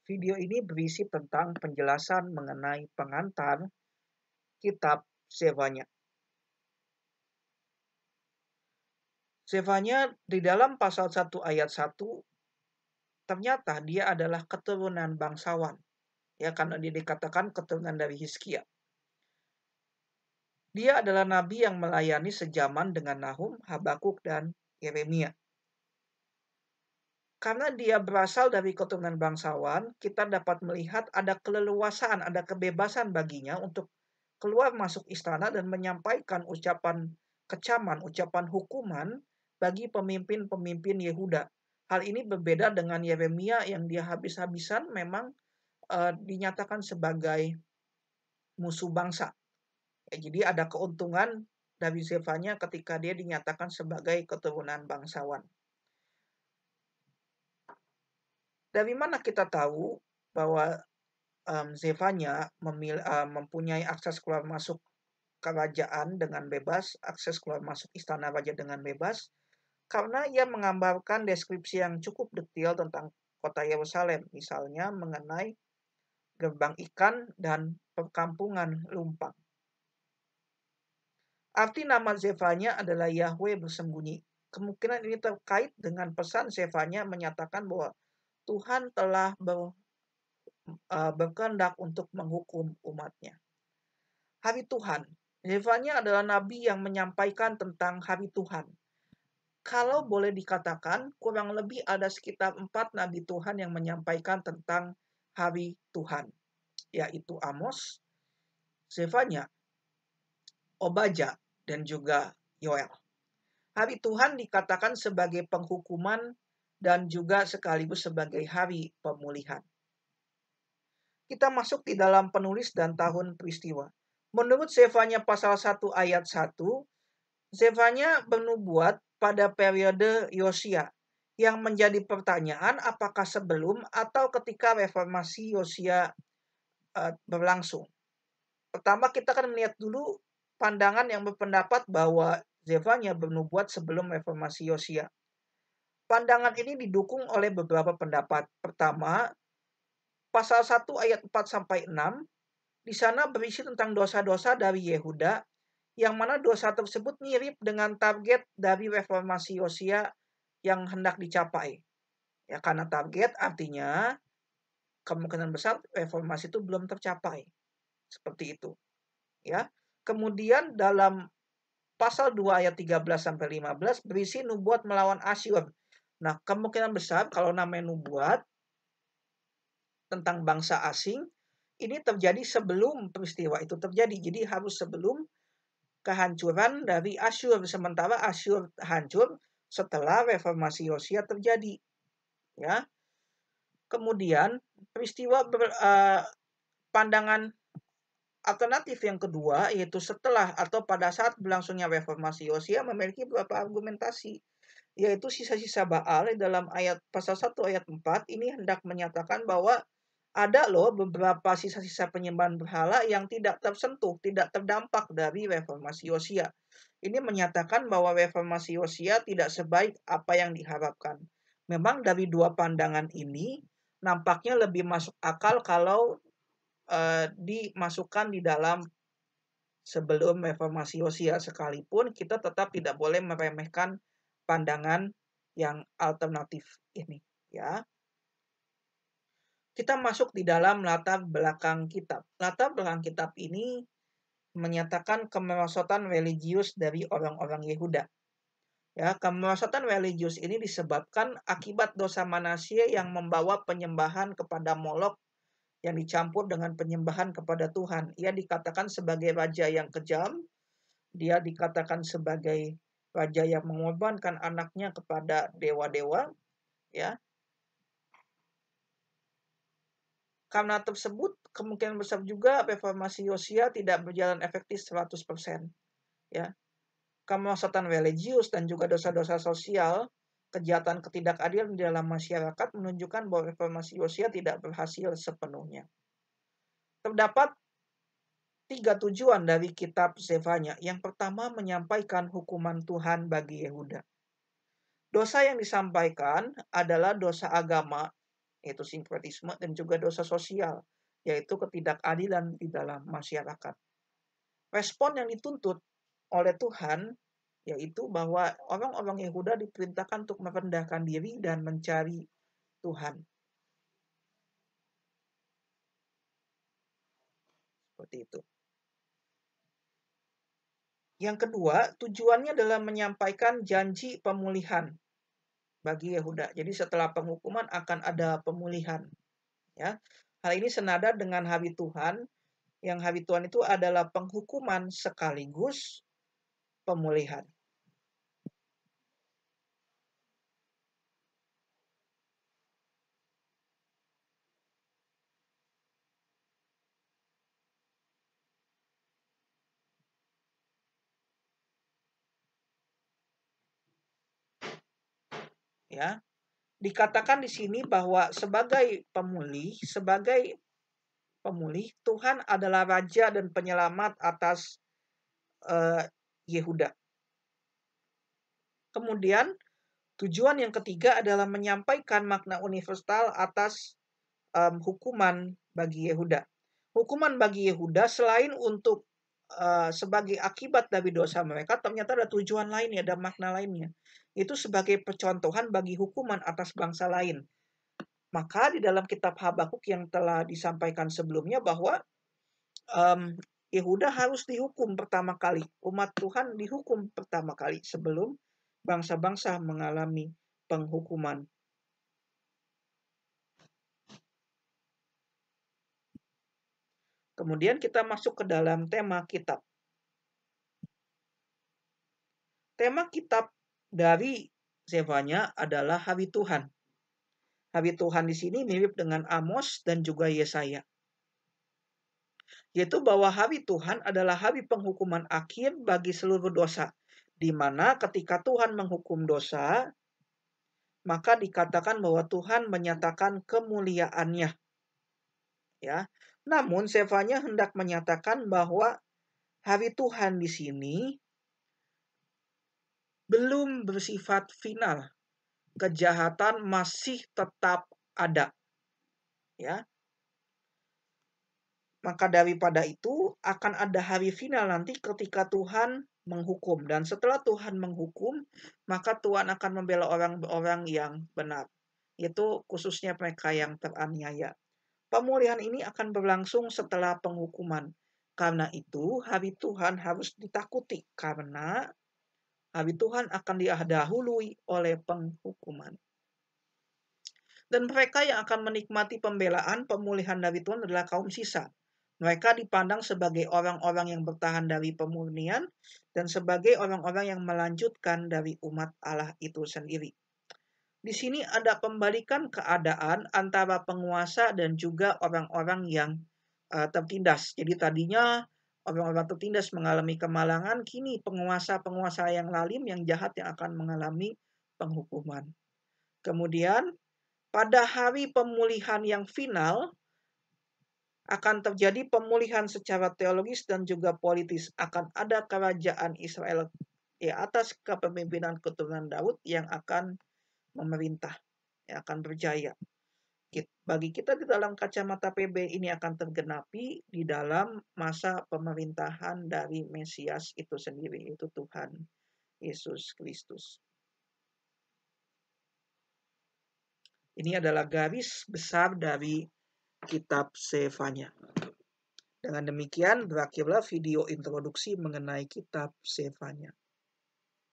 Video ini berisi tentang penjelasan mengenai pengantar kitab Zefanya. Zefanya di dalam pasal 1 ayat 1 ternyata dia adalah keturunan bangsawan. Ya, karena dia dikatakan keturunan dari Hizkia. Dia adalah nabi yang melayani sejaman dengan Nahum, Habakuk, dan Yeremia. Karena dia berasal dari keturunan bangsawan, kita dapat melihat ada keleluasaan, ada kebebasan baginya untuk keluar masuk istana dan menyampaikan ucapan kecaman, ucapan hukuman bagi pemimpin-pemimpin Yehuda. Hal ini berbeda dengan Yeremia yang dia habis-habisan memang dinyatakan sebagai musuh bangsa. Ya, jadi ada keuntungan dari Zefanya ketika dia dinyatakan sebagai keturunan bangsawan. Dari mana kita tahu bahwa Zefanya mempunyai akses keluar masuk kerajaan dengan bebas, akses keluar masuk istana raja dengan bebas, karena ia menggambarkan deskripsi yang cukup detail tentang kota Yerusalem, misalnya mengenai gerbang ikan dan perkampungan lumpang. Arti nama Zefanya adalah Yahweh bersembunyi. Kemungkinan ini terkait dengan pesan Zefanya menyatakan bahwa Tuhan telah berkehendak untuk menghukum umatnya. Hari Tuhan. Zefanya adalah nabi yang menyampaikan tentang hari Tuhan. Kalau boleh dikatakan, kurang lebih ada sekitar 4 nabi Tuhan yang menyampaikan tentang hari Tuhan, yaitu Amos, Zefanya, Obadya, dan juga Yoel. Hari Tuhan dikatakan sebagai penghukuman dan juga sekaligus sebagai hari pemulihan. Kita masuk di dalam penulis dan tahun peristiwa. Menurut Zefanya pasal 1 ayat 1, Zefanya bernubuat pada periode Yosia, yang menjadi pertanyaan apakah sebelum atau ketika reformasi Yosia berlangsung. Pertama kita akan melihat dulu pandangan yang berpendapat bahwa Zefanya bernubuat sebelum reformasi Yosia. Pandangan ini didukung oleh beberapa pendapat. Pertama, pasal 1 ayat 4-6, di sana berisi tentang dosa-dosa dari Yehuda, yang mana dosa tersebut mirip dengan target dari reformasi Yosia yang hendak dicapai. Ya, karena target artinya kemungkinan besar reformasi itu belum tercapai. Seperti itu. Ya. Kemudian dalam pasal 2 ayat 13-15 berisi nubuat melawan Asyur. Nah, kemungkinan besar kalau namanya nubuat tentang bangsa asing, ini terjadi sebelum peristiwa itu terjadi. Jadi harus sebelum kehancuran dari Asyur. Sementara Asyur hancur setelah reformasi Yosia terjadi. Ya. Kemudian peristiwa pandangan alternatif yang kedua, yaitu setelah atau pada saat berlangsungnya reformasi Yosia, memiliki beberapa argumentasi, yaitu sisa-sisa Baal dalam ayat pasal 1 ayat 4 ini hendak menyatakan bahwa ada loh beberapa sisa-sisa penyembahan berhala yang tidak tersentuh, tidak terdampak dari reformasi Yosia. Ini menyatakan bahwa reformasi Yosia tidak sebaik apa yang diharapkan. Memang dari dua pandangan ini nampaknya lebih masuk akal kalau dimasukkan di dalam sebelum reformasi Yosia, sekalipun kita tetap tidak boleh meremehkan pandangan yang alternatif ini, ya. Kita masuk di dalam latar belakang kitab. Latar belakang kitab ini menyatakan kemerosotan religius dari orang-orang Yehuda. Ya, kemerosotan religius ini disebabkan akibat dosa Manasye yang membawa penyembahan kepada Molok yang dicampur dengan penyembahan kepada Tuhan. Ia dikatakan sebagai raja yang kejam, dia dikatakan sebagai raja yang mengorbankan anaknya kepada dewa-dewa, ya. Karena tersebut, kemungkinan besar juga reformasi Yosia tidak berjalan efektif 100%, ya. Kemerosotan religius dan juga dosa-dosa sosial, kejahatan ketidakadilan di dalam masyarakat menunjukkan bahwa reformasi Yosia tidak berhasil sepenuhnya. Terdapat 3 tujuan dari kitab Zefanya. Yang pertama, menyampaikan hukuman Tuhan bagi Yehuda. Dosa yang disampaikan adalah dosa agama, yaitu sinkretisme, dan juga dosa sosial, yaitu ketidakadilan di dalam masyarakat. Respon yang dituntut oleh Tuhan yaitu bahwa orang-orang Yehuda diperintahkan untuk merendahkan diri dan mencari Tuhan. Seperti itu. Yang kedua, tujuannya adalah menyampaikan janji pemulihan bagi Yehuda. Jadi setelah penghukuman akan ada pemulihan. Ya, hal ini senada dengan hari Tuhan. Yang hari Tuhan itu adalah penghukuman sekaligus pemulihan. Ya, dikatakan di sini bahwa sebagai pemulih Tuhan adalah raja dan penyelamat atas Yehuda. Kemudian tujuan yang ketiga adalah menyampaikan makna universal atas hukuman bagi Yehuda. Hukuman bagi Yehuda selain untuk sebagai akibat dari dosa mereka, ternyata ada tujuan lainnya, ada makna lainnya. Itu sebagai percontohan bagi hukuman atas bangsa lain. Maka di dalam kitab Habakuk yang telah disampaikan sebelumnya bahwa Yehuda harus dihukum pertama kali. Umat Tuhan dihukum pertama kali sebelum bangsa-bangsa mengalami penghukuman. Kemudian kita masuk ke dalam tema kitab. Tema kitab dari Zefanya adalah hari Tuhan. Hari Tuhan di sini mirip dengan Amos dan juga Yesaya. Yaitu bahwa hari Tuhan adalah hari penghukuman akhir bagi seluruh dosa. Di mana ketika Tuhan menghukum dosa, maka dikatakan bahwa Tuhan menyatakan kemuliaannya. Ya. Namun Zefanya hendak menyatakan bahwa hari Tuhan di sini belum bersifat final. Kejahatan masih tetap ada. Ya. Maka daripada itu akan ada hari final nanti ketika Tuhan menghukum. Dan setelah Tuhan menghukum, maka Tuhan akan membela orang-orang yang benar. Itu khususnya mereka yang teraniaya. Pemulihan ini akan berlangsung setelah penghukuman. Karena itu hari Tuhan harus ditakuti. Karena hari Tuhan akan didahului oleh penghukuman. Dan mereka yang akan menikmati pembelaan pemulihan dari Tuhan adalah kaum sisa. Mereka dipandang sebagai orang-orang yang bertahan dari pemurnian dan sebagai orang-orang yang melanjutkan dari umat Allah itu sendiri. Di sini ada pembalikan keadaan antara penguasa dan juga orang-orang yang tertindas. Jadi tadinya orang-orang tertindas mengalami kemalangan, kini penguasa-penguasa yang lalim, yang jahat yang akan mengalami penghukuman. Kemudian pada hari pemulihan yang final, akan terjadi pemulihan secara teologis dan juga politis. Akan ada kerajaan Israel di atas kepemimpinan keturunan Daud yang akan memerintah, yang akan berjaya. Bagi kita di dalam kacamata PB ini akan tergenapi di dalam masa pemerintahan dari Mesias itu sendiri, yaitu Tuhan Yesus Kristus. Ini adalah garis besar dari kitab Zefanya. Dengan demikian berakhirlah video introduksi mengenai kitab Zefanya.